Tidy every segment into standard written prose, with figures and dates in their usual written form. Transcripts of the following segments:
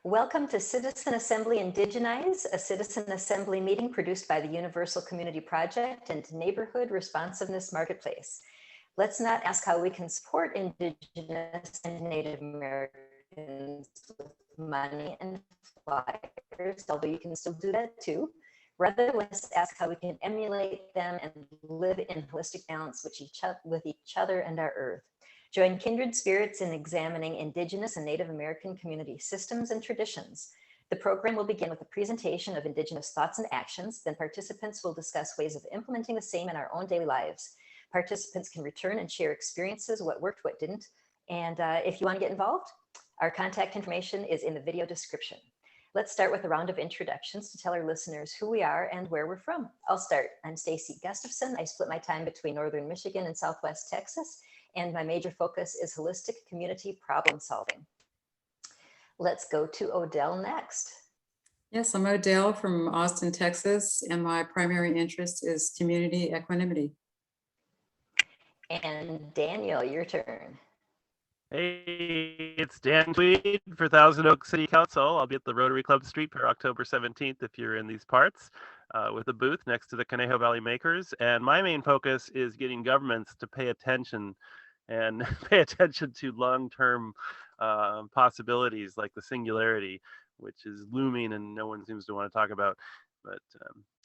Welcome to Citizen Assembly Indigenize, a citizen assembly meeting produced by the Universal Community Project and Neighborhood Responsiveness Marketplace. Let's not ask how we can support Indigenous and Native Americans with money and flyers, although you can still do that too. Rather, let's ask how we can emulate them and live in holistic balance with each other and our earth. Join kindred spirits in examining Indigenous and Native American community systems and traditions. The program will begin with a presentation of Indigenous thoughts and actions. Then participants will discuss ways of implementing the same in our own daily lives. Participants can return and share experiences, what worked, what didn't. And if you want to get involved, our contact information is in the video description. Let's start with a round of introductions to tell our listeners who we are and where we're from. I'll start. I'm Staci Gustafson. I split my time between Northern Michigan and Southwest Texas, and my major focus is holistic community problem solving. Let's go to Odell next. Yes, I'm Odell from Austin, Texas, and my primary interest is community equanimity. And Daniel, your turn. Hey, it's Dan Tweed for Thousand Oaks City Council. I'll be at the Rotary Club Street for October 17th if you're in these parts, with a booth next to the Conejo Valley Makers. And my main focus is getting governments to pay attention and pay attention to long-term possibilities like the singularity, which is looming and no one seems to want to talk about. But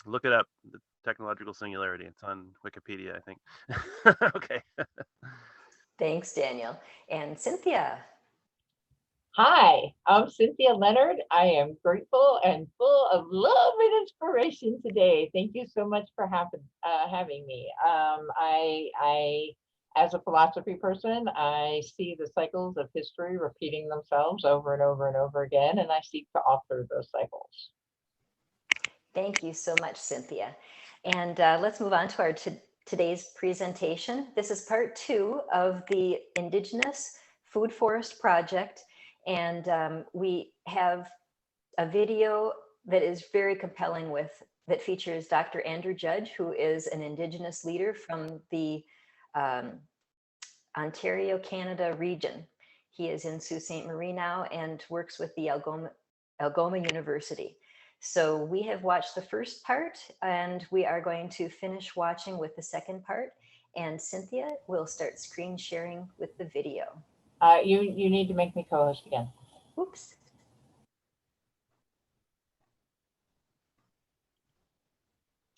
look it up, the technological singularity. It's on Wikipedia, I think. Okay. Thanks, Daniel. And Cynthia. Hi, I'm Cynthia Leonard. I am grateful and full of love and inspiration today. Thank you so much for having me. I, as a philosophy person, I see the cycles of history repeating themselves over and over and over again, and I seek to alter those cycles. Thank you so much, Cynthia. And let's move on to our today's presentation. This is part 2 of the Indigenous Food Forest Project. And we have a video that is very compelling that features Dr. Andrew Judge, who is an Indigenous leader from the Ontario, Canada region. He is in Sault Ste. Marie now and works with the Algoma University. So we have watched the first part and we are going to finish watching with the second part. And Cynthia will start screen sharing with the video. You need to make me co-host again. Oops.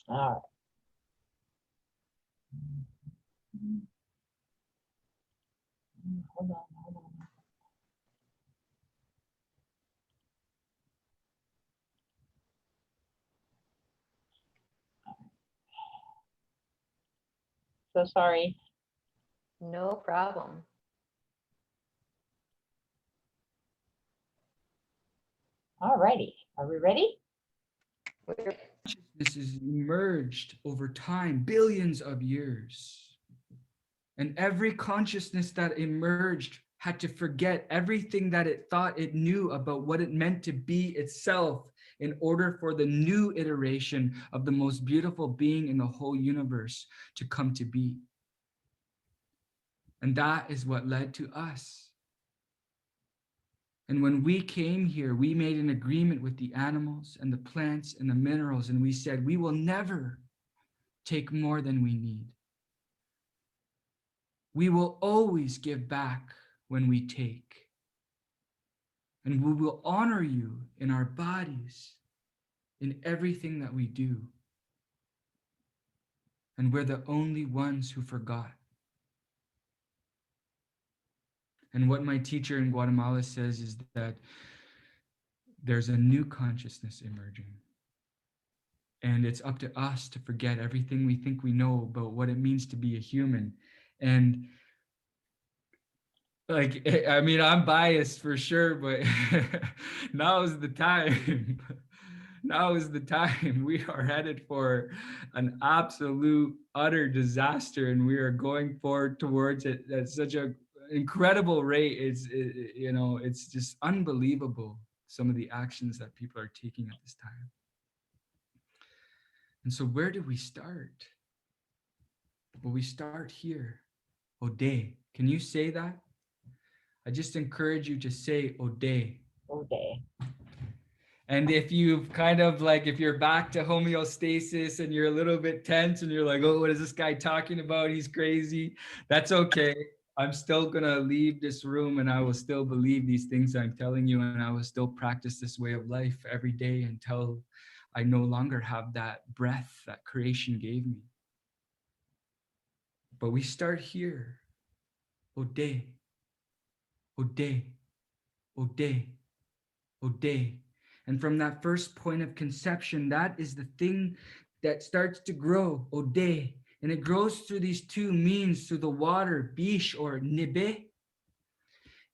All right. Hold on. So sorry. No problem. All righty. Are we ready? This is emerged over time, billions of years. And every consciousness that emerged had to forget everything that it thought it knew about what it meant to be itself in order for the new iteration of the most beautiful being in the whole universe to come to be. And that is what led to us. And when we came here, we made an agreement with the animals and the plants and the minerals, and we said, we will never take more than we need. We will always give back when we take. And we will honor you in our bodies, in everything that we do. And we're the only ones who forgot. And what my teacher in Guatemala says is that there's a new consciousness emerging. And it's up to us to forget everything we think we know about what it means to be a human. And like, I mean, I'm biased for sure, but now is the time. Now is the time. We are headed for an absolute, utter disaster, and we are going forward towards it at such an incredible rate. It's just unbelievable, some of the actions that people are taking at this time. And so where do we start? Well, we start here. Ode. Can you say that? I just encourage you to say Ode. Ode. And if you've kind of like, if you're back to homeostasis and you're a little bit tense and you're like, oh, what is this guy talking about? He's crazy. That's okay. I'm still going to leave this room and I will still believe these things I'm telling you. And I will still practice this way of life every day until I no longer have that breath that creation gave me. But we start here. Ode, Ode, Ode, Ode. And from that first point of conception, that is the thing that starts to grow, Ode. And it grows through these two means, through the water, bish or nibe,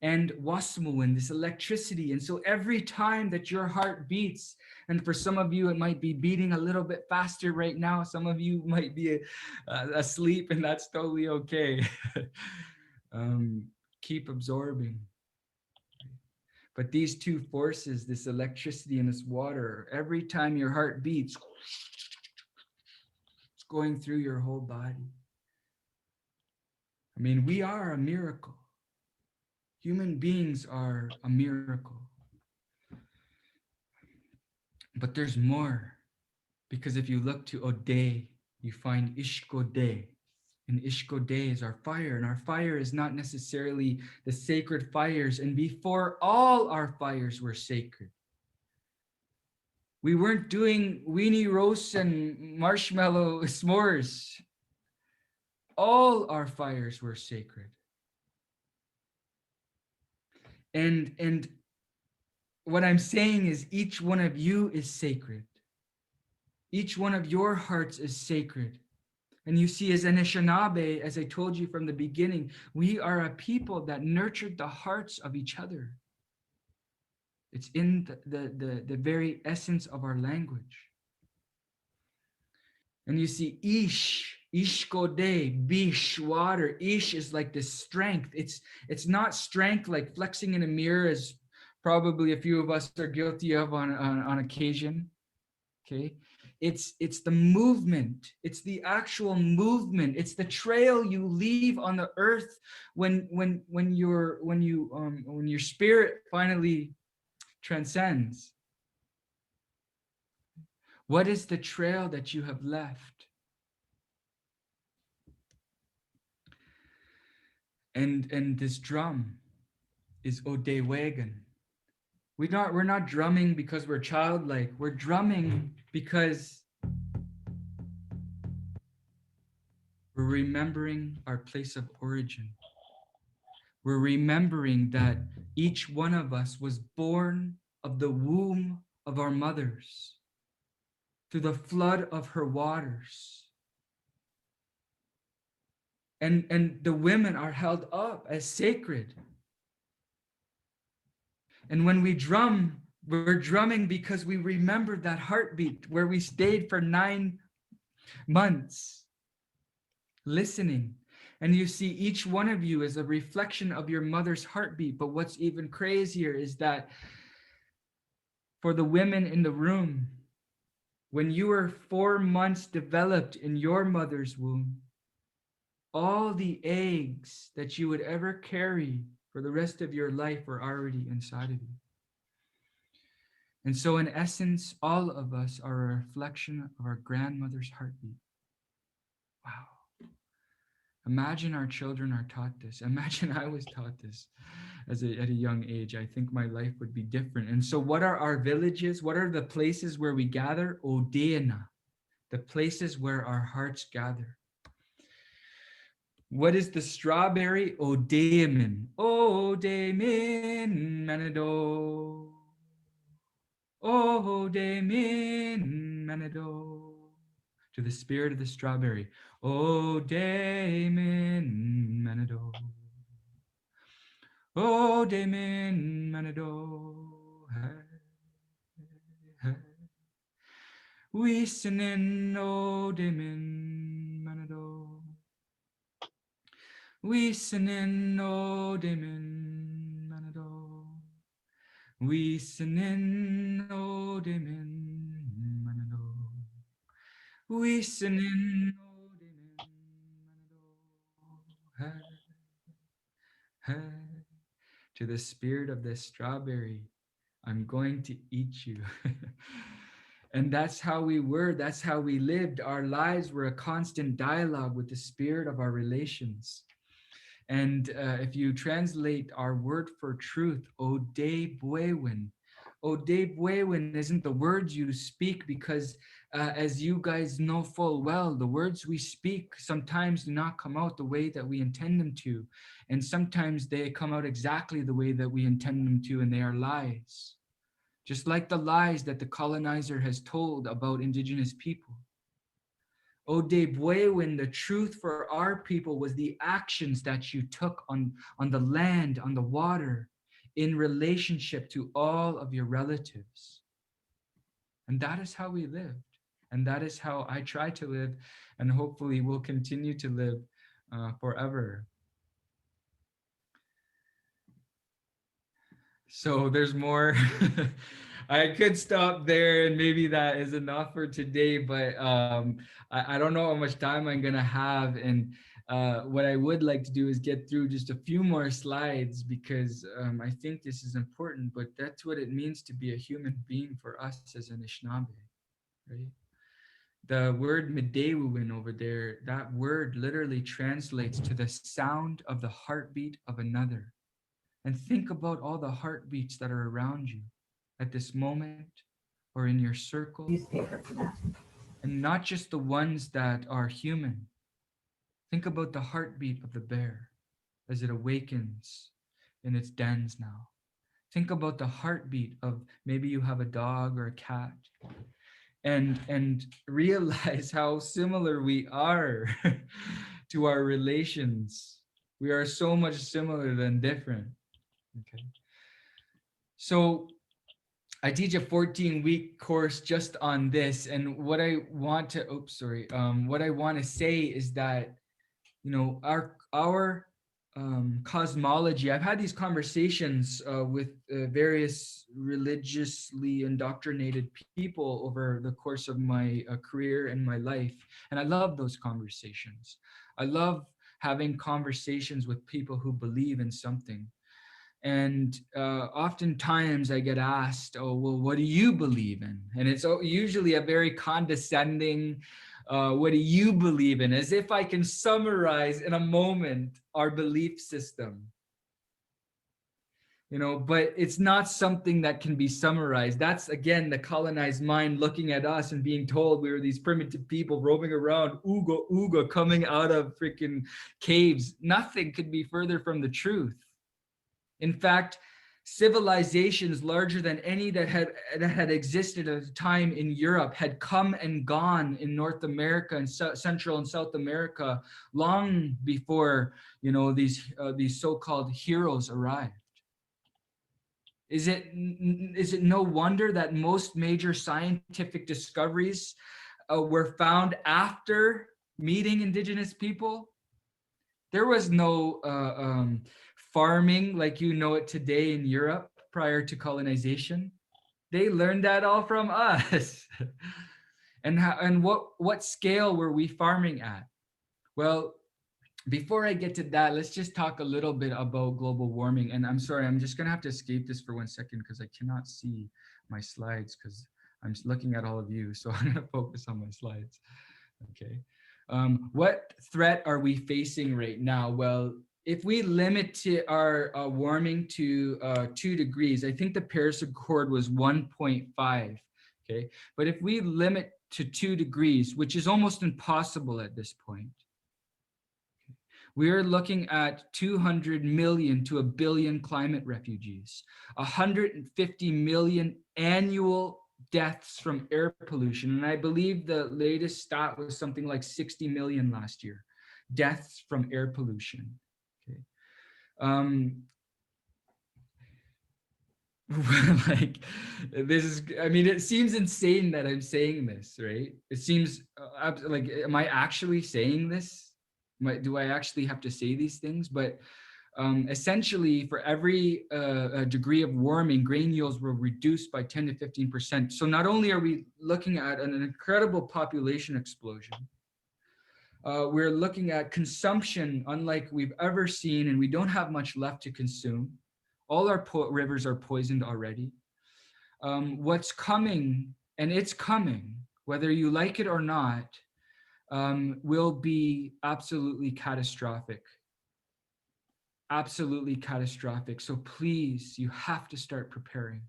and wasmuin, this electricity. And so every time that your heart beats, and for some of you, it might be beating a little bit faster right now. Some of you might be asleep, and that's totally okay. Keep absorbing. But these two forces, this electricity and this water, every time your heart beats, it's going through your whole body. I mean, we are a miracle. Human beings are a miracle. But there's more. Because if you look to Ode, you find Ishkode. And Ishkode is our fire. And our fire is not necessarily the sacred fires. And before all our fires were sacred. We weren't doing weenie roasts and marshmallow s'mores. All our fires were sacred. And what I'm saying is each one of you is sacred. Each one of your hearts is sacred. And you see, as Anishinaabe, as I told you from the beginning, we are a people that nurtured the hearts of each other. It's in the very essence of our language. And you see, ishkode, bish, water. Ish is like this strength. It's not strength like flexing in a mirror, as probably a few of us are guilty of on occasion. Okay, it's the movement. It's the actual movement. It's the trail you leave on the earth when your spirit finally transcends. What is the trail that you have left? And this drum is Odewagan. We're not drumming because we're childlike. We're drumming because we're remembering our place of origin. We're remembering that each one of us was born of the womb of our mothers, through the flood of her waters. And the women are held up as sacred. And when we drum, we're drumming because we remember that heartbeat where we stayed for 9 months listening. And you see, each one of you is a reflection of your mother's heartbeat. But what's even crazier is that for the women in the room, when you were 4 months developed in your mother's womb, all the eggs that you would ever carry for the rest of your life were already inside of you. And so in essence, all of us are a reflection of our grandmother's heartbeat. Wow. Imagine our children are taught this. Imagine I was taught this at a young age. I think my life would be different. And so what are our villages? What are the places where we gather? Odeana, the places where our hearts gather. What is the strawberry? Odeamin. Odeamin manado. Odeamin manado. To the spirit of the strawberry. Odeamin manado. Odeamin manado. We sinin odeamin manado. We sinin odeamin manado. We sinin odeamin manado. We sinin odeamin manado. To the spirit of the strawberry, I'm going to eat you. And that's how we were. That's how we lived. Our lives were a constant dialogue with the spirit of our relations. And if you translate our word for truth, Ode Bwewin. Ode Bwewin isn't the words you speak because as you guys know full well, the words we speak sometimes do not come out the way that we intend them to. And sometimes they come out exactly the way that we intend them to, and they are lies. Just like the lies that the colonizer has told about Indigenous people. Ode Bwewin, the truth for our people was the actions that you took on the land, on the water, in relationship to all of your relatives. And that is how we lived. And that is how I try to live, and hopefully will continue to live forever. So there's more. I could stop there and maybe that is enough for today, but I don't know how much time I'm gonna have. And what I would like to do is get through just a few more slides because I think this is important, but that's what it means to be a human being for us as an Anishinaabe, right? The word Medewuwin over there, that word literally translates to the sound of the heartbeat of another. And think about all the heartbeats that are around you at this moment or in your circle. Newspaper for that. And not just the ones that are human. Think about the heartbeat of the bear as it awakens in its dens now. Think about the heartbeat of maybe you have a dog or a cat, and realize how similar we are to our relations. We are so much similar than different. Okay. So I teach a 14-week course just on this, and what I want to what I want to say is that, you know, our cosmology. I've had these conversations with various religiously indoctrinated people over the course of my career and my life, and I love those conversations. I love having conversations with people who believe in something. And oftentimes I get asked, oh, well, what do you believe in? And it's usually a very condescending, what do you believe in? As if I can summarize in a moment our belief system. You know, but it's not something that can be summarized. That's, again, the colonized mind looking at us and being told we were these primitive people roaming around, ooga, ooga, coming out of freaking caves. Nothing could be further from the truth. In fact, civilizations larger than any that had existed at the time in Europe had come and gone in North America and Central and South America long before, you know, these so-called heroes arrived. Is it no wonder that most major scientific discoveries were found after meeting Indigenous people? There was no farming like you know it today in Europe prior to colonization. They learned that all from us. And what scale were we farming at? Well, before I get to that, let's just talk a little bit about global warming. And I'm sorry, I'm just gonna have to escape this for 1 second because I cannot see my slides because I'm looking at all of you. So I'm gonna focus on my slides. Okay. What threat are we facing right now? Well, if we limit our warming to 2 degrees, I think the Paris Accord was 1.5, okay? But if we limit to 2 degrees, which is almost impossible at this point, we are looking at 200 million to 1 billion climate refugees, 150 million annual deaths from air pollution. And I believe the latest stat was something like 60 million last year, deaths from air pollution. Okay. Like this is, I mean, it seems insane that I'm saying this, right? It seems like, am I actually saying this? Do I actually have to say these things? But essentially, for every degree of warming, grain yields will reduce by 10 to 15%. So not only are we looking at an incredible population explosion, we're looking at consumption unlike we've ever seen, and we don't have much left to consume. All our rivers are poisoned already. what's coming, and it's coming, whether you like it or not, will be absolutely catastrophic. Absolutely catastrophic. So please, you have to start preparing.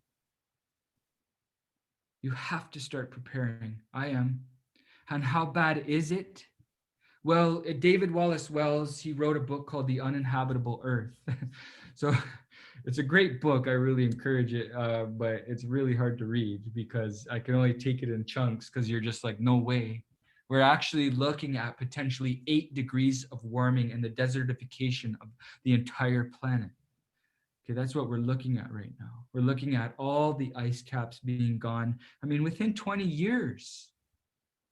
You have to start preparing. I am. And how bad is it? Well, David Wallace Wells, he wrote a book called The Uninhabitable Earth. So it's a great book. I really encourage it, but it's really hard to read because I can only take it in chunks because you're just like, no way. We're actually looking at potentially 8 degrees of warming and the desertification of the entire planet. Okay, that's what we're looking at right now. We're looking at all the ice caps being gone. I mean, within 20 years.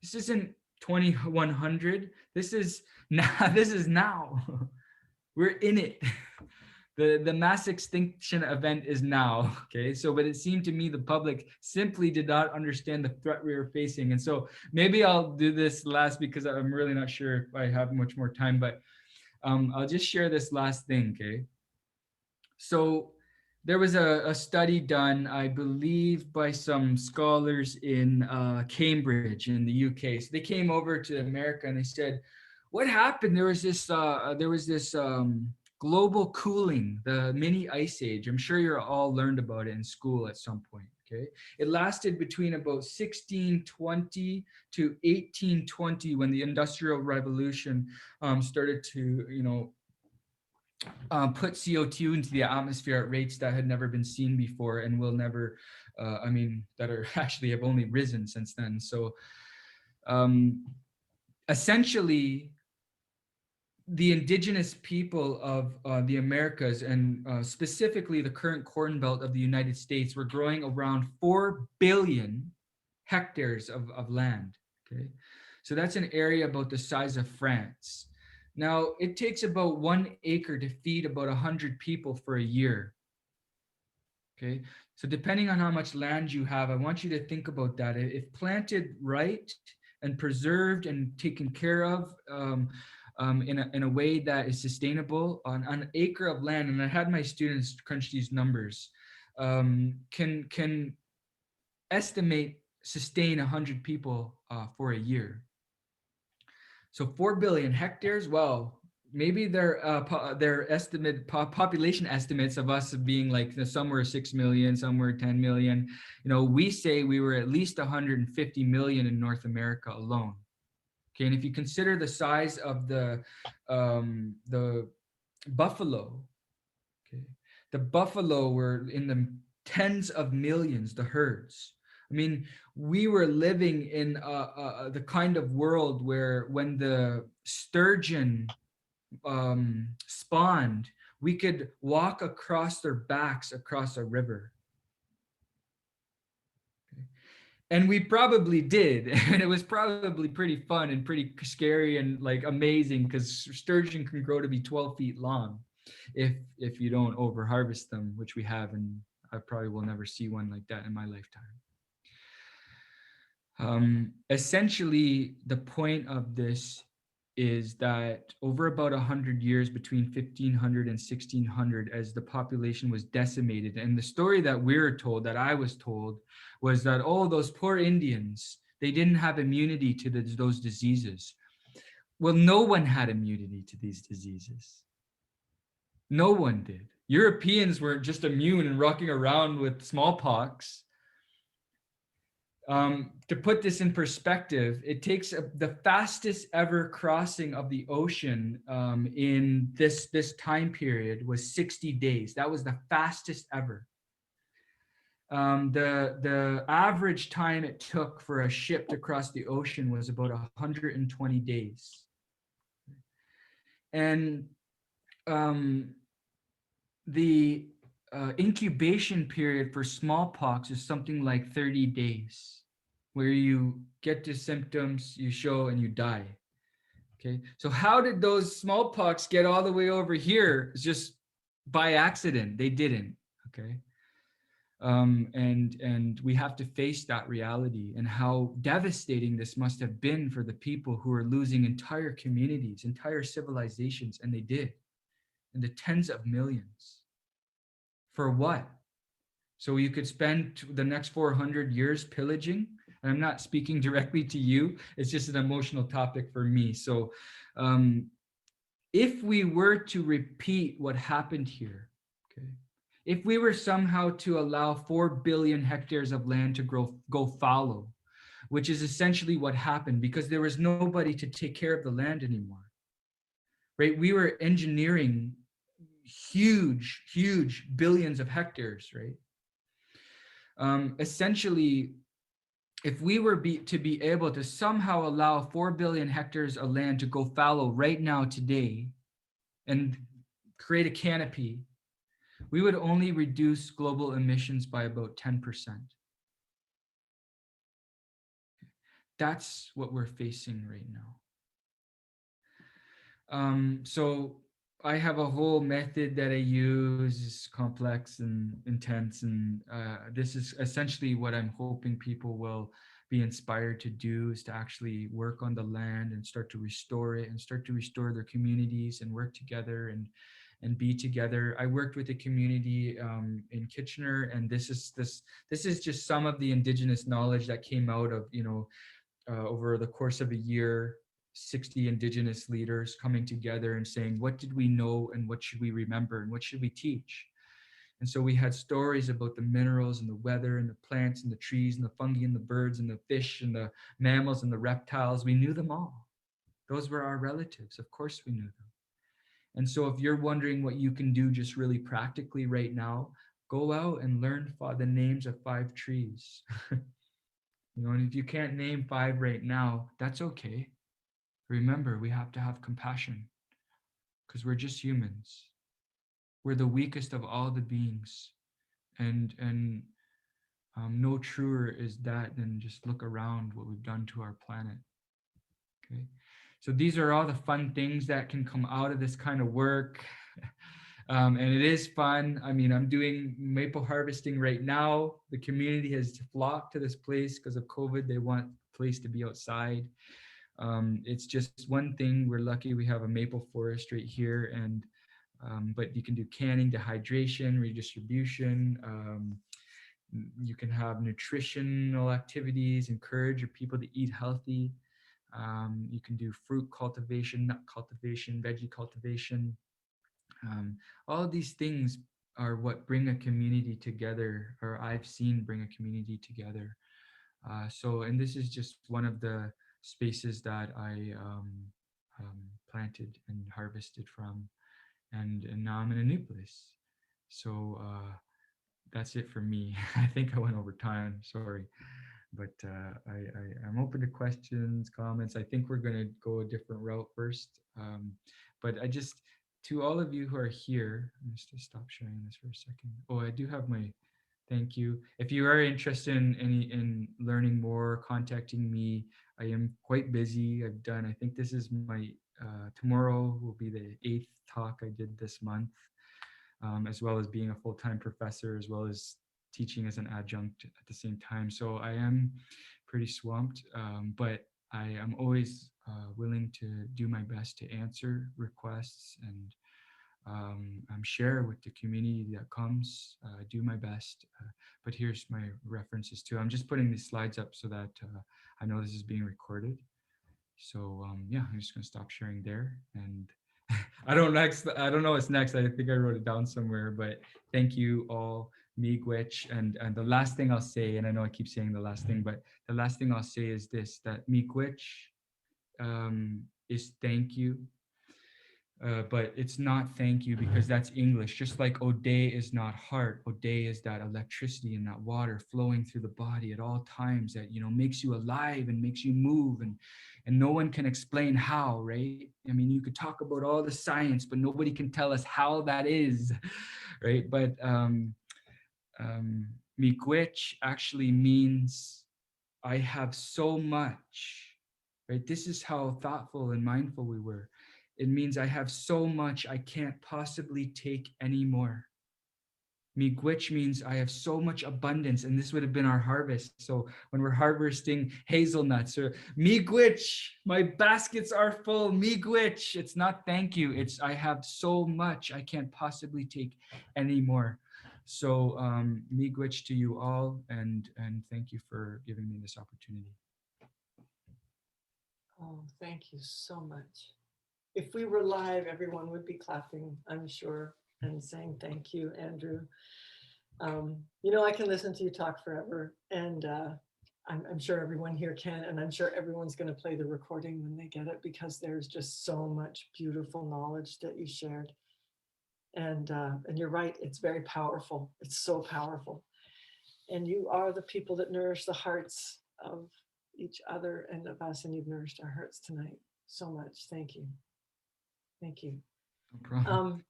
This isn't 2100. This is now. This is now. We're in it. The mass extinction event is now. Okay, so but it seemed to me the public simply did not understand the threat we were facing, and so maybe I'll do this last because I'm really not sure if I have much more time, but I'll just share this last thing. Okay, so there was a study done, I believe, by some scholars in Cambridge in the UK. So they came over to America and they said, "What happened? There was this global cooling, the mini ice age. I'm sure you're all learned about it in school at some point. Okay, it lasted between about 1620 to 1820 when the Industrial Revolution started to, put CO2 into the atmosphere at rates that had never been seen before and will never, that are actually have only risen since then. So essentially, the indigenous people of the Americas and specifically the current Corn Belt of the United States were growing around 4 billion hectares of land. Okay, so that's an area about the size of France. Now, it takes about 1 acre to feed about 100 people for a year. Okay, so depending on how much land you have, I want you to think about that. If planted right and preserved and taken care of in a way that is sustainable on an acre of land, and I had my students crunch these numbers, can sustain 100 people for a year. So 4 billion hectares. Well, maybe their population estimates of us being like somewhere 6 million, somewhere 10 million. We say we were at least 150 million in North America alone. Okay, and if you consider the size of the buffalo, okay, the buffalo were in the tens of millions, the herds. I mean, we were living in the kind of world where when the sturgeon spawned, we could walk across their backs across a river. Okay. And we probably did. And it was probably pretty fun and pretty scary and like amazing because sturgeon can grow to be 12 feet long if you don't over harvest them, which we have, and I probably will never see one like that in my lifetime. Essentially, the point of this is that over about 100 years between 1500 and 1600, as the population was decimated, and the story that we're told, that I was told, was that, oh, those poor Indians, they didn't have immunity to those diseases. Well, no one had immunity to these diseases. No one did. Europeans were just immune and rocking around with smallpox. To put this in perspective, it takes the fastest ever crossing of the ocean in this time period was 60 days. That was the fastest ever. The average time it took for a ship to cross the ocean was about 120 days. And the incubation period for smallpox is something like 30 days, where you get the symptoms, you show, and you die. Okay, so how did those smallpox get all the way over here? It's just by accident. They didn't. Okay, and we have to face that reality and how devastating this must have been for the people who are losing entire communities, entire civilizations, and they did, in the tens of millions. For what? So you could spend the next 400 years pillaging. And I'm not speaking directly to you. It's just an emotional topic for me. So if we were to repeat what happened here, okay, if we were somehow to allow 4 billion hectares of land to go fallow, which is essentially what happened because there was nobody to take care of the land anymore, right? We were engineering huge billions of hectares, right? Essentially, if we were to be able to somehow allow 4 billion hectares of land to go fallow right now today and create a canopy, we would only reduce global emissions by about 10%. That's what we're facing right now. So I have a whole method that I use, it's complex and intense, and this is essentially what I'm hoping people will be inspired to do, is to actually work on the land and start to restore it and start to restore their communities and work together and be together. I worked with a community in Kitchener, and this is just some of the Indigenous knowledge that came out of, over the course of a year, 60 Indigenous leaders coming together and saying, what did we know and what should we remember and what should we teach? And so we had stories about the minerals and the weather and the plants and the trees and the fungi and the birds and the fish and the mammals and the reptiles. We knew them all. Those were our relatives. Of course we knew them. And so if you're wondering what you can do just really practically right now, go out and learn the names of 5 trees. And if you can't name 5 right now, that's okay. Remember, we have to have compassion because we're just humans. We're the weakest of all the beings. And no truer is that than just look around what we've done to our planet. Okay. So these are all the fun things that can come out of this kind of work. And it is fun. I mean, I'm doing maple harvesting right now. The community has flocked to this place because of COVID. They want a place to be outside. It's just one thing. We're lucky we have a maple forest right here, and but you can do canning, dehydration, redistribution. You can have nutritional activities, encourage people to eat healthy. You can do fruit cultivation, nut cultivation, veggie cultivation. All of these things are what bring a community together, or I've seen bring a community together. And this is just one of the spaces that I planted and harvested from, and now I'm in a new place. So that's it for me. I think I went over time, sorry. But I'm open to questions, comments. I think we're gonna go a different route first. But to all of you who are here, I'm just to stop sharing this for a second. Oh, I do have my thank you. If you are interested in learning more, contacting me. I am quite busy. I think this is my, tomorrow will be the 8th talk I did this month, as well as being a full-time professor, as well as teaching as an adjunct at the same time. So I am pretty swamped, but I am always willing to do my best to answer requests and share with the community that comes, do my best. But here's my references too. I'm just putting these slides up so that I know this is being recorded. So yeah, I'm just gonna stop sharing there. And I don't know what's next. I think I wrote it down somewhere, but thank you all, miigwech. And the last thing I'll say, and I know I keep saying the last thing, but the last thing I'll say is this, that miigwech is thank you. But it's not thank you because that's English. Just like Ode is not heart. Ode is that electricity and that water flowing through the body at all times that, makes you alive and makes you move. And no one can explain how, right? I mean, you could talk about all the science, but nobody can tell us how that is, right? But miigwech actually means I have so much, right? This is how thoughtful and mindful we were. It means I have so much I can't possibly take anymore. Miigwech means I have so much abundance, and this would have been our harvest. So when we're harvesting hazelnuts, or miigwech, my baskets are full, miigwech. It's not thank you, it's I have so much I can't possibly take anymore. So miigwech to you all, and thank you for giving me this opportunity. Oh, thank you so much. If we were live, everyone would be clapping, I'm sure, and saying thank you, Andrew. You know, I can listen to you talk forever, and I'm sure everyone here can, and I'm sure everyone's going to play the recording when they get it, because there's just so much beautiful knowledge that you shared. And you're right, it's very powerful. It's so powerful. And you are the people that nourish the hearts of each other and of us, and you've nourished our hearts tonight so much. Thank you. Thank you. No problem.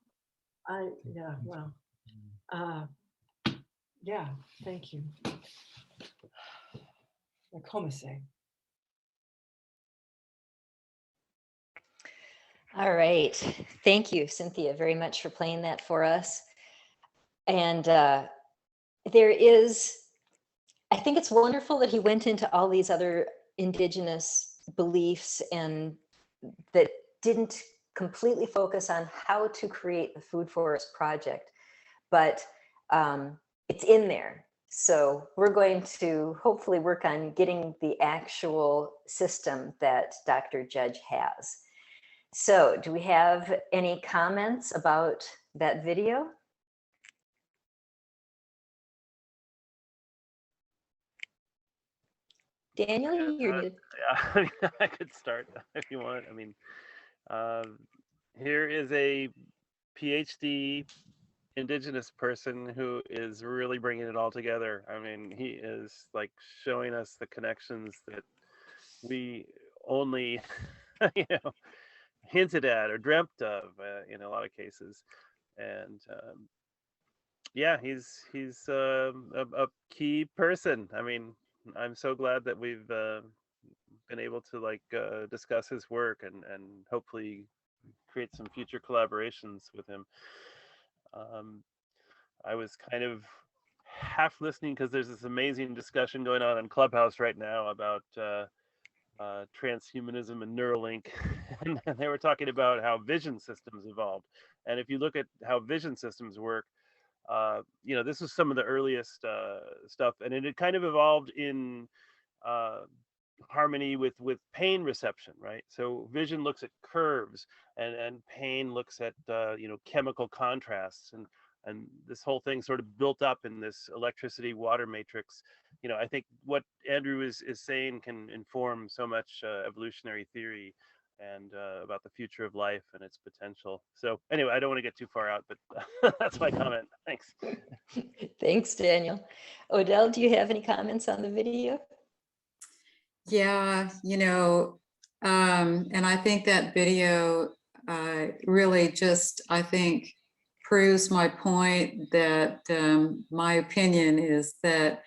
Yeah, well, yeah, thank you. Nakomase. All right. Thank you, Cynthia, very much for playing that for us. And there is, I think it's wonderful that he went into all these other Indigenous beliefs and that didn't completely focus on how to create the Food Forest Project, but it's in there. So we're going to hopefully work on getting the actual system that Dr. Judge has. So do we have any comments about that video? Daniel, you're muted. Yeah, I could start if you want. I mean, here is a PhD Indigenous person who is really bringing it all together. I mean, he is like showing us the connections that we only, you know, hinted at or dreamt of in a lot of cases. And yeah, he's a key person. I mean, I'm so glad that we've been able to like discuss his work and hopefully create some future collaborations with him. I was kind of half listening because there's this amazing discussion going on in Clubhouse right now about transhumanism and Neuralink, and they were talking about how vision systems evolved. And if you look at how vision systems work, you know, this was some of the earliest stuff, and it had kind of evolved in harmony with pain reception, right? So vision looks at curves, and pain looks at you know, chemical contrasts, and this whole thing sort of built up in this electricity water matrix. You know, I think what Andrew is saying can inform so much evolutionary theory and about the future of life and its potential. So anyway, I don't want to get too far out, but that's my comment. Thanks. Thanks, Daniel. Odell, do you have any comments on the video? Yeah, you know, and I think that video really just, I think, proves my point that my opinion is that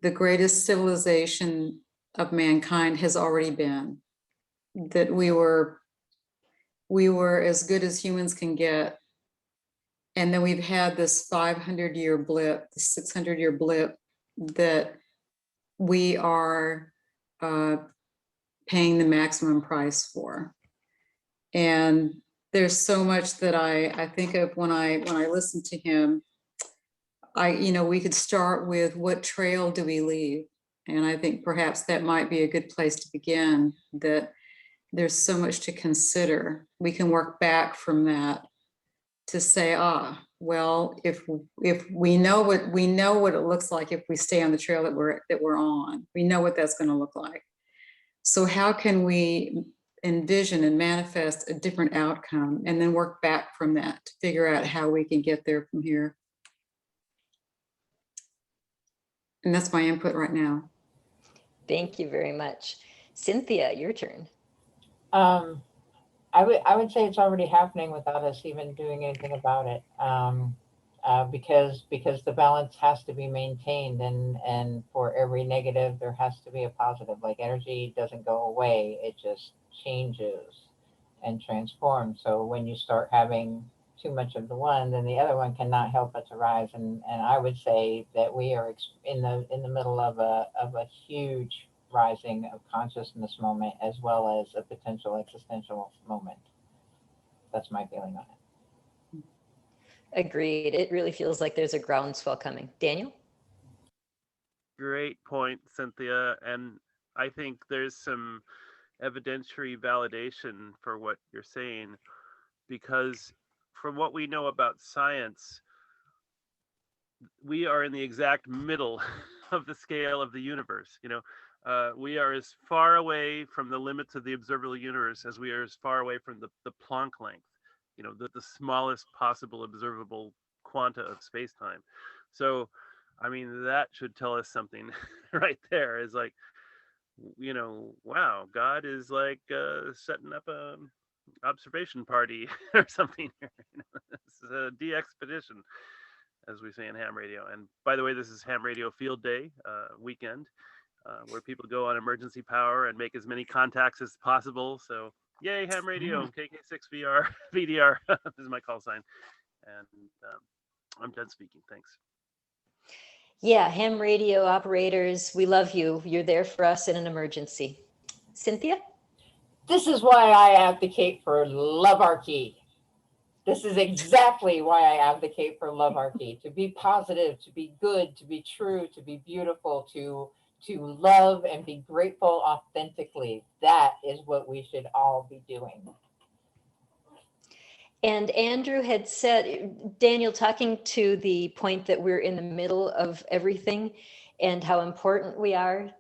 the greatest civilization of mankind has already been, that we were as good as humans can get. And then we've had this 500-year blip, the 600-year blip that we are paying the maximum price for. And there's so much that I think of when I listen to him. You know, we could start with, what trail do we leave? And I think perhaps that might be a good place to begin, that there's so much to consider. We can work back from that to say, well, if we know what it looks like if we stay on the trail that we're on, we know what that's going to look like. So how can we envision and manifest a different outcome, and then work back from that to figure out how we can get there from here? And that's my input right now. Thank you very much. Cynthia, your turn. I would say it's already happening without us even doing anything about it, because the balance has to be maintained, and for every negative there has to be a positive. Like, energy doesn't go away, it just changes and transforms. So when you start having too much of the one, then the other one cannot help but to rise. And I would say that we are in the middle of a huge rising of consciousness moment, as well as a potential existential moment. That's my feeling on it. Agreed. It really feels like there's a groundswell coming. Daniel? Great point, Cynthia. And I think there's some evidentiary validation for what you're saying, because from what we know about science, we are in the exact middle of the scale of the universe. We are as far away from the limits of the observable universe as we are as far away from the Planck length, the smallest possible observable quanta of space-time. So, I mean, that should tell us something right there. Is like, wow, God is like setting up a observation party or something here. This is a de-expedition, as we say in ham radio. And by the way, this is ham radio field day weekend, where people go on emergency power and make as many contacts as possible. So yay, ham radio, KK6VR, VDR is my call sign. And I'm done speaking, thanks. Yeah, ham radio operators, we love you. You're there for us in an emergency. Cynthia? This is why I advocate for lovearchy. This is exactly why I advocate for lovearchy, to be positive, to be good, to be true, to be beautiful, to love and be grateful authentically. That is what we should all be doing. And Andrew had said, Daniel, talking to the point that we're in the middle of everything and how important we are,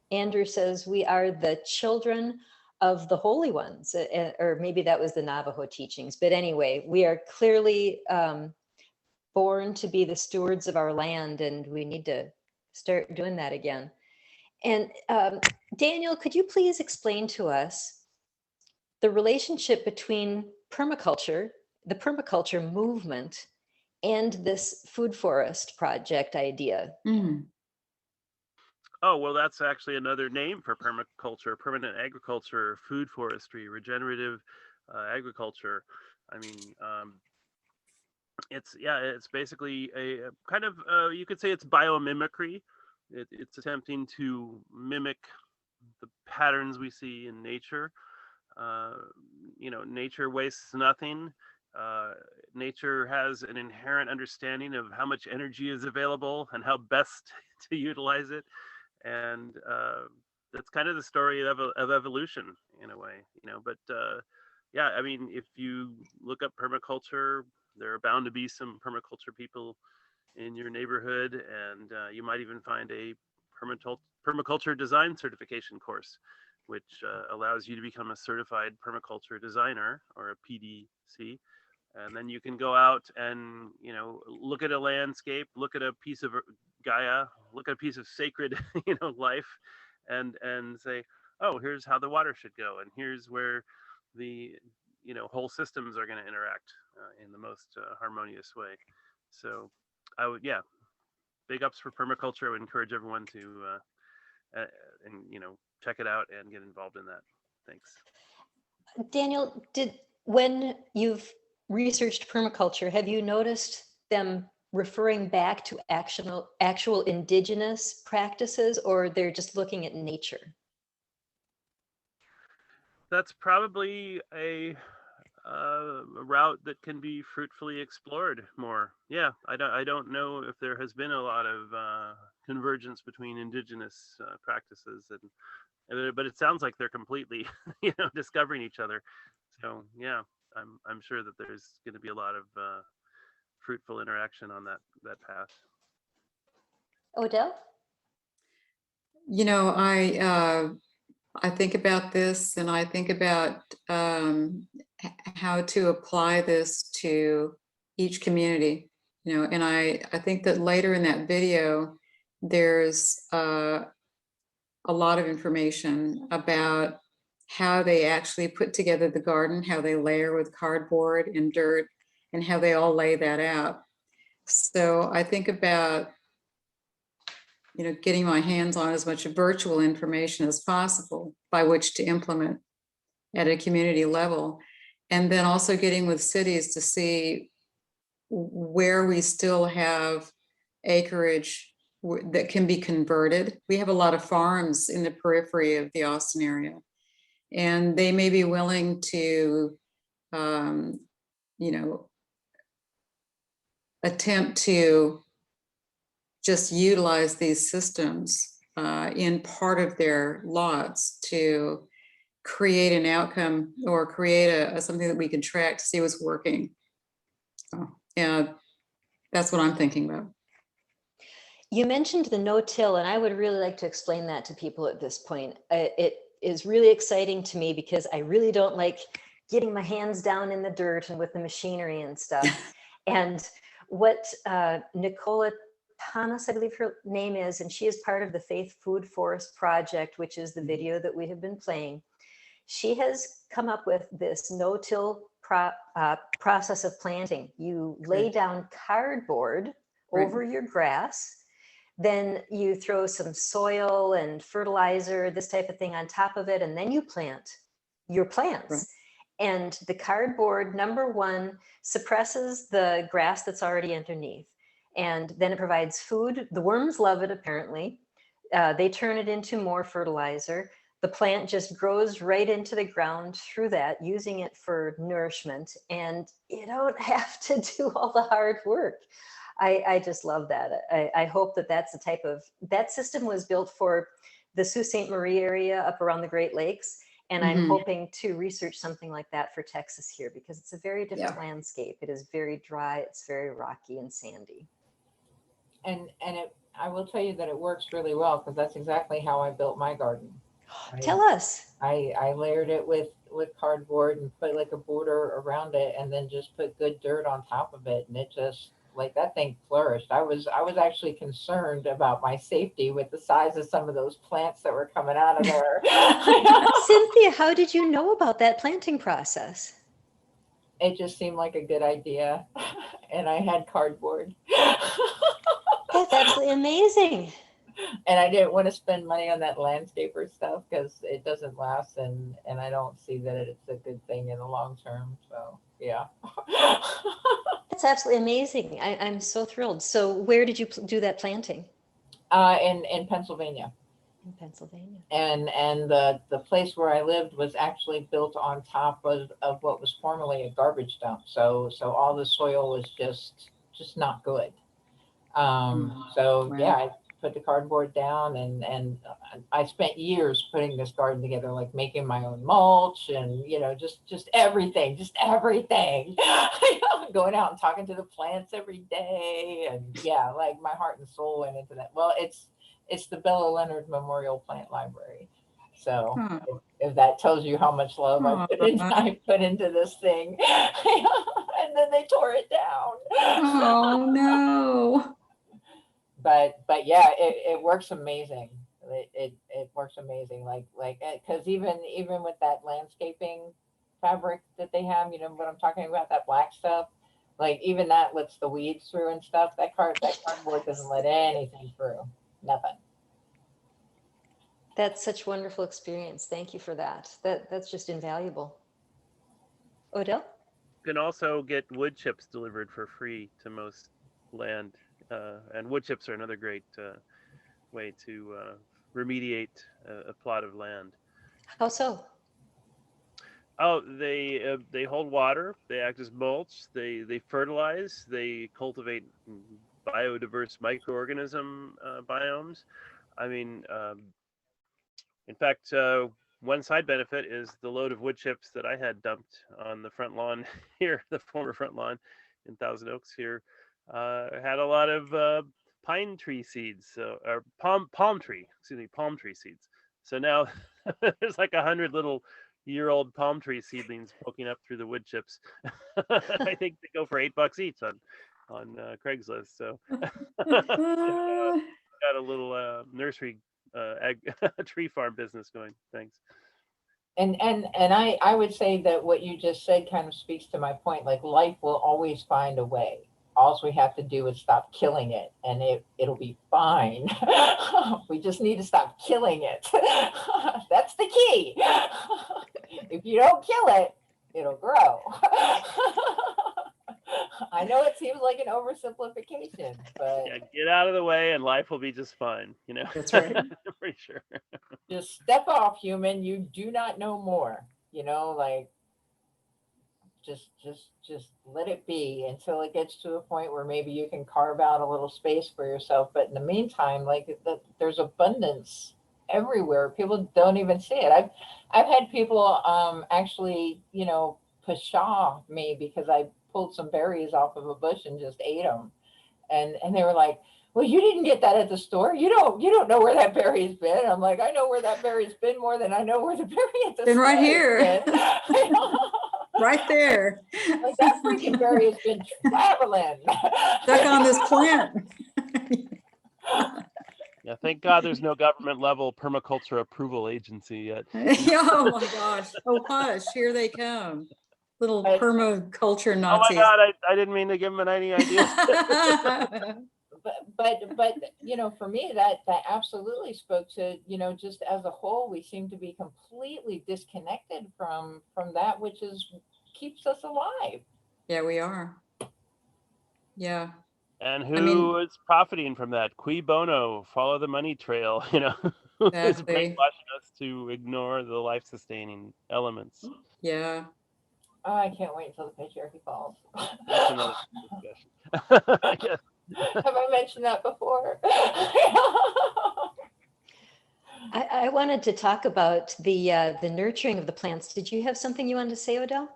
Andrew says we are the children of the holy ones, or maybe that was the Navajo teachings. But anyway, we are clearly born to be the stewards of our land, and we need to start doing that again. And Daniel, could you please explain to us the relationship between permaculture, the permaculture movement, and this food forest project idea? Oh, well, that's actually another name for permaculture: permanent agriculture, food forestry, regenerative agriculture. I mean, it's basically a kind of, you could say it's biomimicry. It's attempting to mimic the patterns we see in nature. Nature wastes nothing. Nature has an inherent understanding of how much energy is available and how best to utilize it. And that's kind of the story of evolution in a way, but yeah, I mean, if you look up permaculture, there are bound to be some permaculture people in your neighborhood, and you might even find a permaculture design certification course, which allows you to become a certified permaculture designer, or a PDC. And then you can go out and, look at a landscape, look at a piece of Gaia, look at a piece of sacred, life, and say, oh, here's how the water should go, and here's where the, whole systems are going to interact in the most harmonious way. So I would, big ups for permaculture. I would encourage everyone to, check it out and get involved in that. Thanks. Daniel, when you've researched permaculture, have you noticed them referring back to actual indigenous practices, or they're just looking at nature? That's probably a route that can be fruitfully explored more. Yeah, I don't know if there has been a lot of convergence between indigenous practices, but it sounds like they're completely, discovering each other. So yeah, I'm sure that there's going to be a lot of fruitful interaction on that path. Odell? I think about this, and I think about how to apply this to each community, and I think that later in that video, there's a lot of information about how they actually put together the garden, how they layer with cardboard and dirt, and how they all lay that out. So I think about, getting my hands on as much virtual information as possible by which to implement at a community level. And then also getting with cities to see where we still have acreage that can be converted. We have a lot of farms in the periphery of the Austin area, and they may be willing to, attempt to just utilize these systems in part of their lots to create an outcome or create something that we can track to see what's working. So, yeah, that's what I'm thinking about. You mentioned the no-till, and I would really like to explain that to people at this point. It is really exciting to me because I really don't like getting my hands down in the dirt and with the machinery and stuff. And what Nicola Thomas, I believe her name is, and she is part of the Faith Food Forest Project, which is the video that we have been playing. She has come up with this no-till process of planting. You lay down cardboard over your grass, then you throw some soil and fertilizer, this type of thing on top of it, and then you plant your plants. Right. And the cardboard, number one, suppresses the grass that's already underneath. And then it provides food. The worms love it, apparently. They turn it into more fertilizer. The plant just grows right into the ground through that, using it for nourishment. And you don't have to do all the hard work. I just love that. I hope that that's the type of, that system was built for the Sault Ste. Marie area up around the Great Lakes. And I'm hoping to research something like that for Texas here, because it's a very different landscape. It is very dry, it's very rocky and sandy. And I will tell you that it works really well, because that's exactly how I built my garden. Tell us. I layered it with cardboard and put like a border around it, and then just put good dirt on top of it, and it just, like, that thing flourished. I was actually concerned about my safety with the size of some of those plants that were coming out of there. Cynthia, how did you know about that planting process? It just seemed like a good idea, and I had cardboard. That's absolutely amazing. And I didn't want to spend money on that landscaper stuff because it doesn't last, and I don't see that it's a good thing in the long term. So yeah. That's absolutely amazing. I'm so thrilled. So where did you do that planting? In Pennsylvania. In Pennsylvania. And the place where I lived was actually built on top of what was formerly a garbage dump. So all the soil was just not good. So yeah, I put the cardboard down, and I spent years putting this garden together, like making my own mulch, and just everything, going out and talking to the plants every day, and yeah, like my heart and soul went into that. Well, it's the Bella Leonard Memorial Plant Library. So if that tells you how much love I put into this thing, and then they tore it down. Oh no. But yeah, it works amazing. It works amazing. Like because even with that landscaping fabric that they have, what I'm talking about, that black stuff, like even that lets the weeds through and stuff. That cardboard doesn't let anything through. Nothing. That's such wonderful experience. Thank you for that. That's just invaluable. Odell? You can also get wood chips delivered for free to most land. And wood chips are another great way to remediate a plot of land. How so? Oh, they hold water. They act as mulch. They fertilize. They cultivate biodiverse microorganism biomes. I mean, in fact, one side benefit is the load of wood chips that I had dumped on the front lawn here, the former front lawn in Thousand Oaks here. Had a lot of pine tree seeds, or palm tree seeds. So now there's like 100 little year-old palm tree seedlings poking up through the wood chips. I think they go for $8 each on Craigslist. So got a little nursery tree farm business going. Thanks. And I would say that what you just said kind of speaks to my point. Like, life will always find a way. All we have to do is stop killing it, and it'll be fine. We just need to stop killing it. That's the key. If you don't kill it, it'll grow. I know it seems like an oversimplification, but yeah, get out of the way and life will be just fine. That's right. For sure. Just step off, human. You do not know more. Like, just let it be until it gets to a point where maybe you can carve out a little space for yourself. But in the meantime, like there's abundance everywhere. People don't even see it. I've had people actually, you know, pshaw me because I pulled some berries off of a bush and just ate them, and they were like, well, you didn't get that at the store. You don't know where that berry's been. I'm like, I know where that berry's been more than I know where the berry at the Been store right has here. been. Right there. Like that freaking berry has been traveling. Stuck on this plant. Yeah, thank God there's no government level permaculture approval agency yet. Oh my gosh. Oh hush, here they come. Little permaculture Oh my Nazis. God, I didn't mean to give him any ideas. But you know, for me, that absolutely spoke to, you know, just as a whole, we seem to be completely disconnected from that which is keeps us alive. Yeah, we are. Yeah. And I mean- who is profiting from that? Cui bono, follow the money trail, you know, who's Exactly. brainwashing us to ignore the life-sustaining elements. Yeah. Oh, I can't wait until the patriarchy falls. That's another discussion. I guess. Have I mentioned that before? I wanted to talk about the nurturing of the plants. Did you have something you wanted to say, Odell?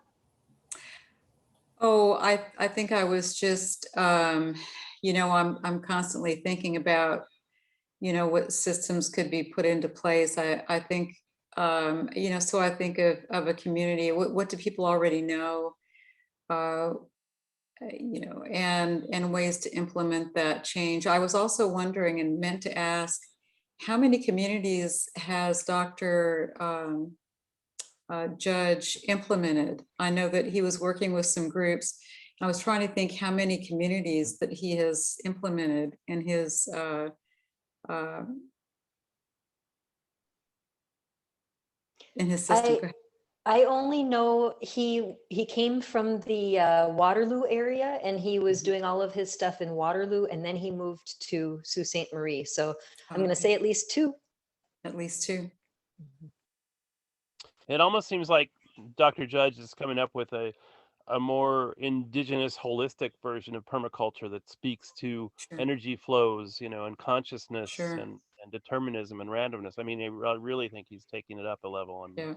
Oh, I think I was just, you know, I'm constantly thinking about, you know, what systems could be put into place. I think, you know, so I think of a community. What do people already know? You know, and ways to implement that change. I was also wondering and meant to ask, how many communities has Dr. Judge implemented? I know that he was working with some groups. I was trying to think how many communities that he has implemented in his system. I only know he came from the Waterloo area, and he was doing all of his stuff in Waterloo, and then he moved to Sault Ste. Marie. So I'm going to say at least two. At least two. It almost seems like Dr. Judge is coming up with a more indigenous, holistic version of permaculture that speaks to Sure. energy flows, you know, and consciousness Sure. and determinism and randomness. I mean, I really think he's taking it up a level. And Yeah.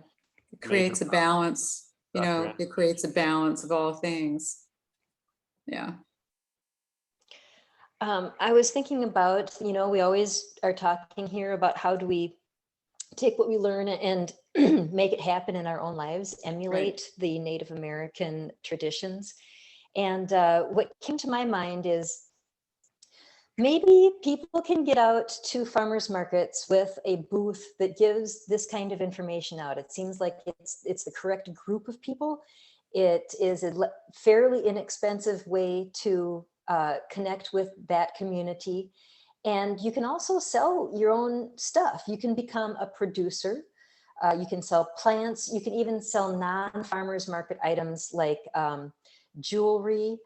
It creates a balance, you know, Dr. it creates a balance of all things. Yeah. I was thinking about, you know, we always are talking here about how do we take what we learn and make it happen in our own lives, emulate the Native American traditions. And what came to my mind is maybe people can get out to farmers markets with a booth that gives this kind of information out. It seems like it's the correct group of people. It is a fairly inexpensive way to connect with that community. And you can also sell your own stuff. You can become a producer. You can sell plants. You can even sell non-farmers market items like jewelry,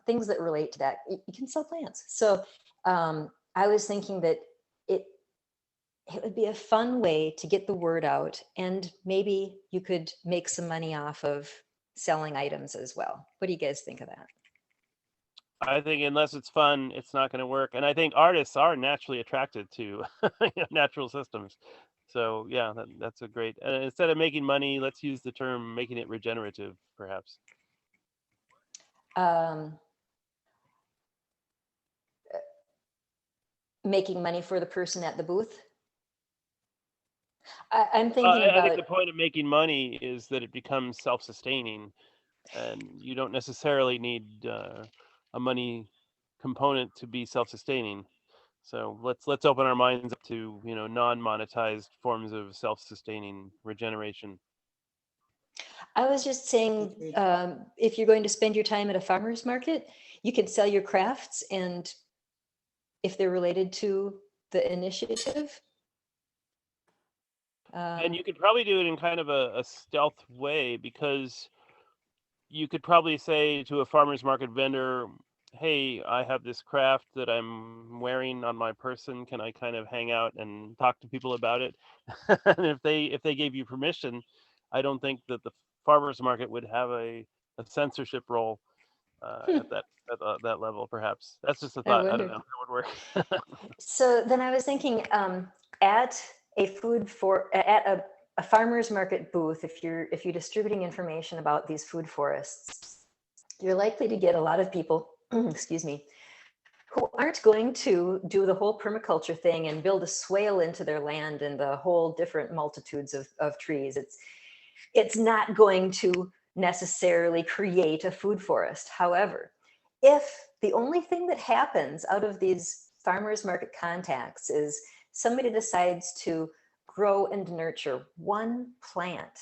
things that relate to that. You can sell plants. So I was thinking that it would be a fun way to get the word out, and maybe you could make some money off of selling items as well. What do you guys think of that? I think unless it's fun, it's not going to work. And I think artists are naturally attracted to natural systems. So yeah, that's a great. Instead of making money, let's use the term making it regenerative, perhaps. Making money for the person at the booth. I'm thinking I about. think the point of making money is that it becomes self-sustaining, and you don't necessarily need a money component to be self-sustaining. So let's open our minds up to, you know, non-monetized forms of self-sustaining regeneration. I was just saying, if you're going to spend your time at a farmer's market, you can sell your crafts, and if they're related to the initiative. And you could probably do it in kind of a stealth way, because you could probably say to a farmer's market vendor, hey, I have this craft that I'm wearing on my person. Can I kind of hang out and talk to people about it? And if they gave you permission, I don't think that the farmers market would have a censorship role at that level, perhaps. That's just a thought. I don't know how it would work. So then I was thinking, at a farmer's market booth, if you're distributing information about these food forests, you're likely to get a lot of people, excuse me, who aren't going to do the whole permaculture thing and build a swale into their land and the whole different multitudes of trees. It's not going to necessarily create a food forest. However, if the only thing that happens out of these farmers market contacts is somebody decides to grow and nurture one plant,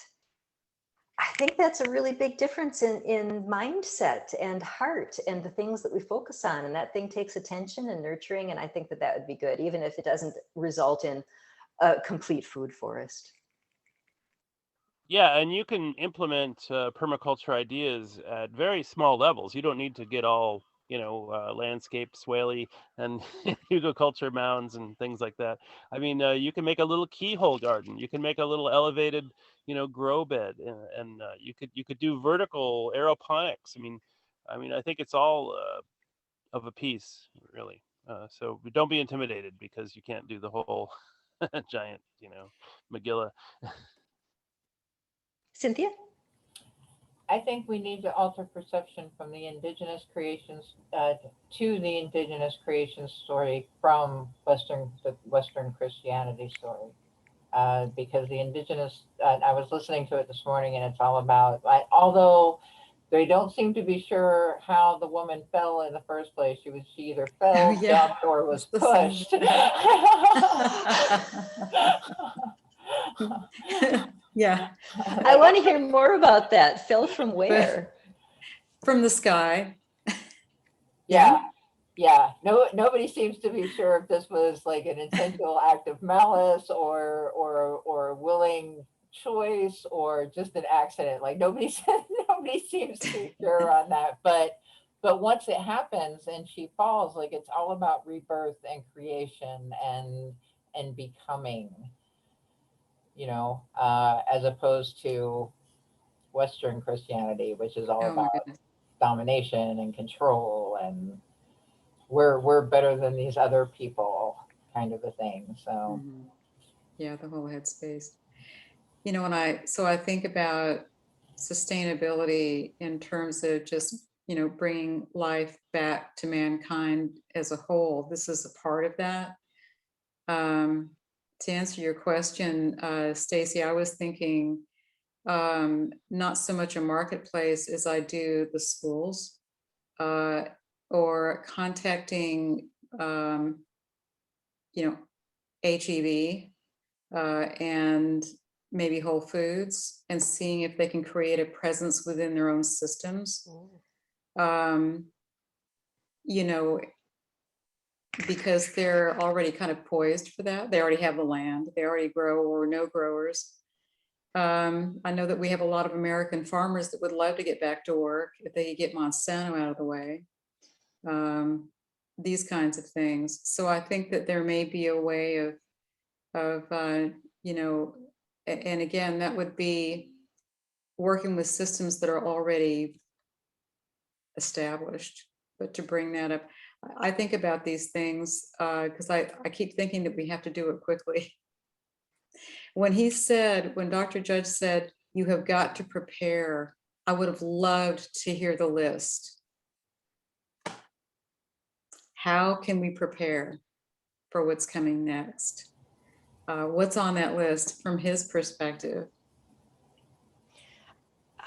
I think that's a really big difference in mindset and heart and the things that we focus on. And that thing takes attention and nurturing. And I think that would be good, even if it doesn't result in a complete food forest. Yeah, and you can implement permaculture ideas at very small levels. You don't need to get all, landscape swaley and hugelkultur mounds and things like that. I mean, you can make a little keyhole garden. You can make a little elevated, grow bed, and you could do vertical aeroponics. I mean, I think it's all of a piece, really. So don't be intimidated because you can't do the whole giant, Megillah. Cynthia? I think we need to alter perception from the indigenous creations to the indigenous creation story from the Western Christianity story. Because the indigenous, I was listening to it this morning, and it's all about, although they don't seem to be sure how the woman fell in the first place. She either fell, jumped, or was pushed. Yeah. I want to hear more about that. Fell from where? From the sky. Yeah. No, nobody seems to be sure if this was like an intentional act of malice or willing choice or just an accident. Like nobody seems to be sure on that. But once it happens and she falls, like it's all about rebirth and creation and becoming, as opposed to Western Christianity, which is all about domination and control and we're better than these other people kind of a thing. So yeah, the whole headspace. So I think about sustainability in terms of just, bringing life back to mankind as a whole. This is a part of that. To answer your question, Stacy, I was thinking not so much a marketplace as I do the schools, or contacting, HEB and maybe Whole Foods and seeing if they can create a presence within their own systems. Because they're already kind of poised for that. They already have the land, they already grow or no growers. I know that we have a lot of American farmers that would love to get back to work if they could get Monsanto out of the way. These kinds of things. So I think that there may be a way of and again, that would be working with systems that are already established, but to bring that up. I think about these things because I keep thinking that we have to do it quickly. When Dr. Judge said, you have got to prepare, I would have loved to hear the list. How can we prepare for what's coming next? What's on that list from his perspective?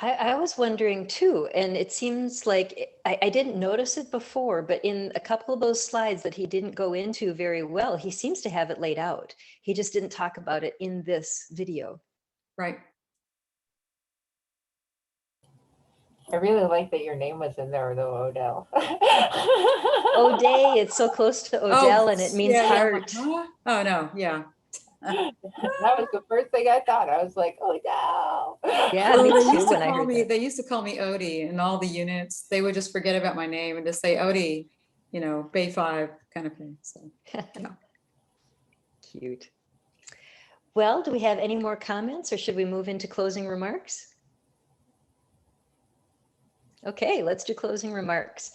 I was wondering too, and it seems like I didn't notice it before, but in a couple of those slides that he didn't go into very well, he seems to have it laid out. He just didn't talk about it in this video. Right. I really like that your name was in there though, Odell. O'Day, it's so close to Odell, and it means heart. Yeah. Oh no, yeah. That was the first thing I thought. I was like, oh no. Yeah, me too. They used to call me Odie in all the units. They would just forget about my name and just say Odie, Bay 5 kind of thing. So yeah. Cute. Well, do we have any more comments or should we move into closing remarks? Okay, let's do closing remarks.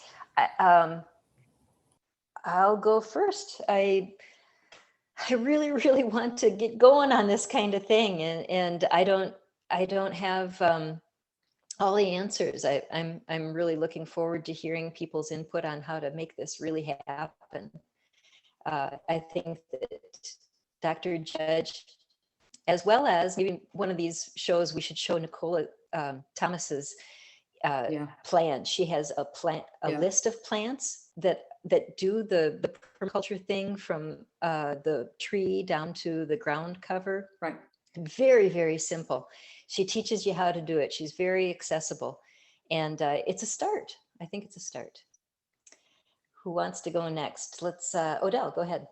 I'll go first. I really, really want to get going on this kind of thing, and I don't have all the answers. I'm really looking forward to hearing people's input on how to make this really happen. I think that Dr. Judge, as well as maybe one of these shows, we should show Nicola Thomas's Yeah. plan. She has a Yeah. list of plants that do the permaculture thing from the tree down to the ground cover. Right. Very, very simple. She teaches you how to do it. She's very accessible, and it's a start. I think it's a start. Who wants to go next? Let's Odell, go ahead.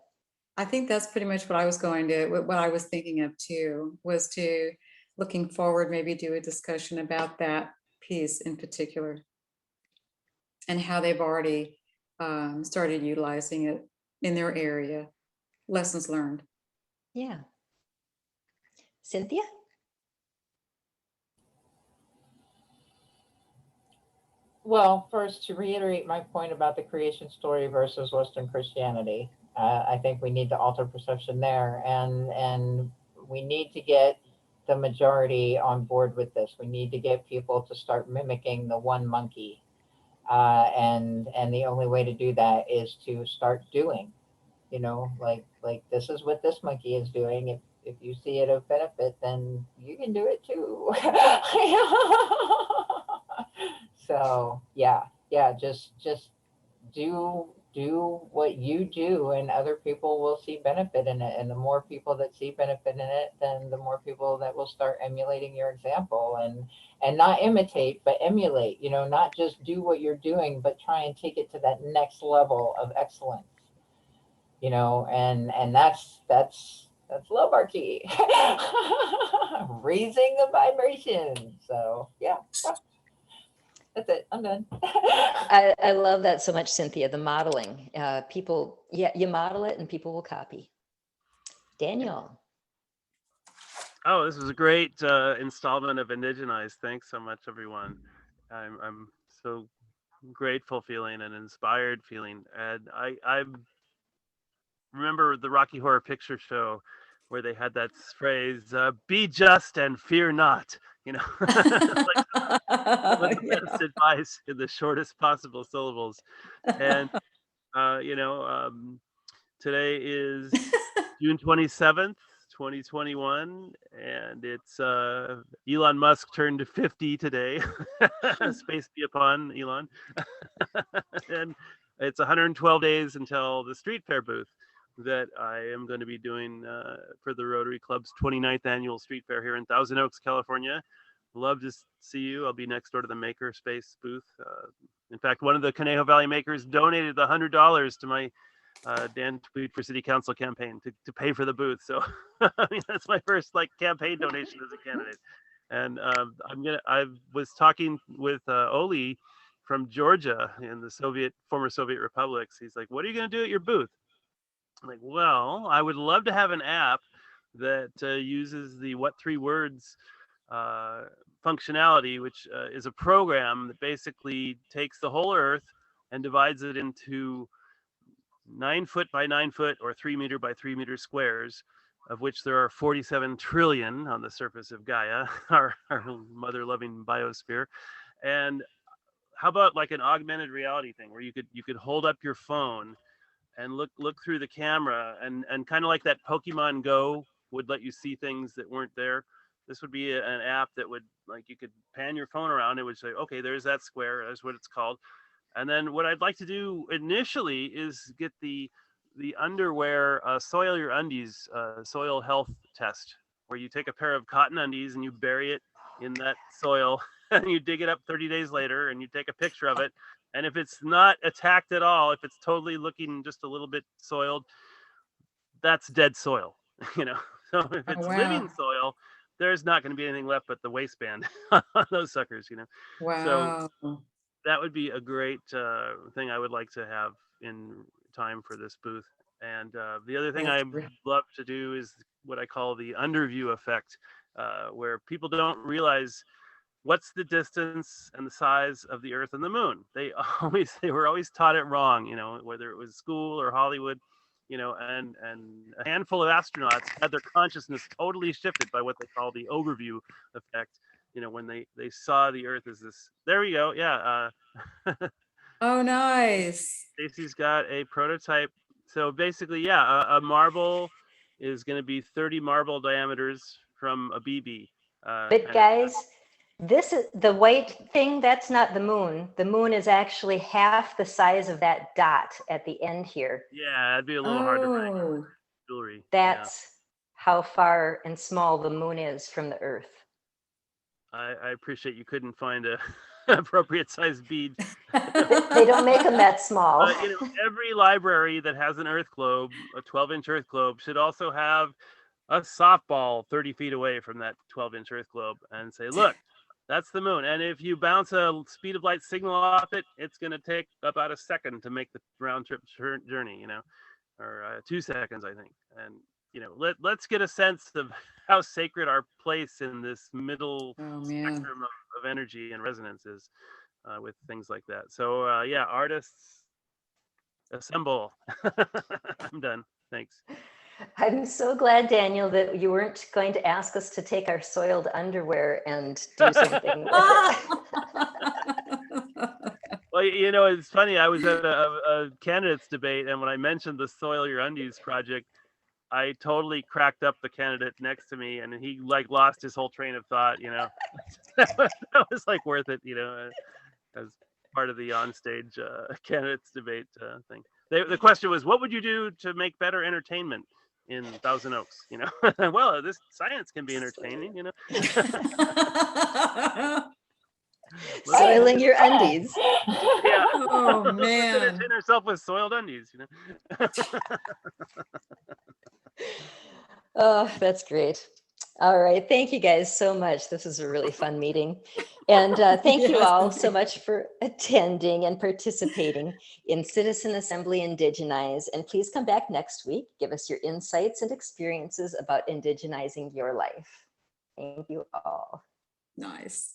I think that's pretty much what I was what I was thinking of too, was to looking forward, maybe do a discussion about that piece in particular and how they've already started utilizing it in their area. Lessons learned. Yeah. Cynthia? Well, first, to reiterate my point about the creation story versus Western Christianity, I think we need to alter perception there, and we need to get the majority on board with this. We need to get people to start mimicking the one monkey, and the only way to do that is to start doing. You know, like this is what this monkey is doing. If you see it of benefit, then you can do it too. So yeah, just do what you do, and other people will see benefit in it. And the more people that see benefit in it, then the more people that will start emulating your example, and not imitate, but emulate. You know, not just do what you're doing, but try and take it to that next level of excellence. You know, and that's lobarchy. Raising the vibration. So yeah. That's it. I'm done. I love that so much, Cynthia, the modeling. People, yeah, you model it and people will copy. Daniel. Oh, this was a great installment of Indigenize. Thanks so much, everyone. I'm so grateful feeling and inspired feeling. And I remember the Rocky Horror Picture Show where they had that phrase, be just and fear not. You know, like some of the best advice in the shortest possible syllables. And, today is June 27th, 2021, and it's Elon Musk turned 50 today. Space be upon Elon. And it's 112 days until the street fair booth that I am going to be doing for the Rotary Club's 29th annual street fair here in Thousand Oaks, California. Love to see you. I'll be next door to the Maker Space booth. In fact, one of the Conejo Valley makers donated the $100 to my Dan Tweed for City Council campaign to pay for the booth. So I mean, that's my first campaign donation as a candidate. And I was talking with Oli from Georgia in the former Soviet republics. He's like, "What are you going to do at your booth?" I'm like, "Well, I would love to have an app that uses the What Three Words functionality, which is a program that basically takes the whole Earth and divides it into 9 foot by 9 foot or 3 meter by 3 meter squares, of which there are 47 trillion on the surface of Gaia, our mother loving biosphere. And how about like an augmented reality thing where you could hold up your phone and look through the camera, and kind of like that Pokemon Go would let you see things that weren't there. This would be an app that would, like, you could pan your phone around, it would say, okay, there's that square, that's what it's called. And then what I'd like to do initially is get the underwear Soil Your Undies soil health test, where you take a pair of cotton undies and you bury it in that soil and you dig it up 30 days later and you take a picture of it. And if it's not attacked at all, if it's totally looking just a little bit soiled, that's dead soil, you know. So if it's living soil, there's not going to be anything left but the waistband on those suckers, you know. Wow. So that would be a great thing I would like to have in time for this booth. And the other thing I'd love to do is what I call the underview effect, where people don't realize what's the distance and the size of the Earth and the Moon? They were always taught it wrong, you know, whether it was school or Hollywood, you know, and a handful of astronauts had their consciousness totally shifted by what they call the overview effect. You know, when they saw the Earth as this. There we go. Yeah. Oh, nice. Stacy's got a prototype. So basically, yeah, a marble is going to be 30 marble diameters from a BB. But guys, this is the white thing, that's not the moon. The moon is actually half the size of that dot at the end here. Yeah, it'd be a little hard to write Oh, jewelry. That's how far and small the moon is from the Earth. I appreciate you couldn't find a appropriate size bead. They don't make them that small. You know, every library that has an Earth globe, a 12-inch Earth globe, should also have a softball 30 feet away from that 12-inch Earth globe and say, look, that's the moon. And if you bounce a speed of light signal off it, it's going to take about a second to make the round trip journey, you know, or 2 seconds, I think. And, you know, let's get a sense of how sacred our place in this middle spectrum of energy and resonance is with things like that. So, yeah, artists, assemble. I'm done. Thanks. I'm so glad, Daniel, that you weren't going to ask us to take our soiled underwear and do something with it. Well, you know, it's funny. I was at a candidates debate, and when I mentioned the Soil Your Undies project, I totally cracked up the candidate next to me, and he like lost his whole train of thought. You know, that was like worth it. You know, as part of the onstage candidates debate thing. The question was, what would you do to make better entertainment in Thousand Oaks? You know, well, this science can be entertaining. You know. Soiling your undies. Yeah. Oh, Let's man. entertain ourselves with soiled undies, you know. Oh, that's great. All right. Thank you guys so much. This was a really fun meeting. And thank you Yes, all so indeed. much for attending and participating in Citizen Assembly Indigenize. And please come back next week. Give us your insights and experiences about indigenizing your life. Thank you all. Nice.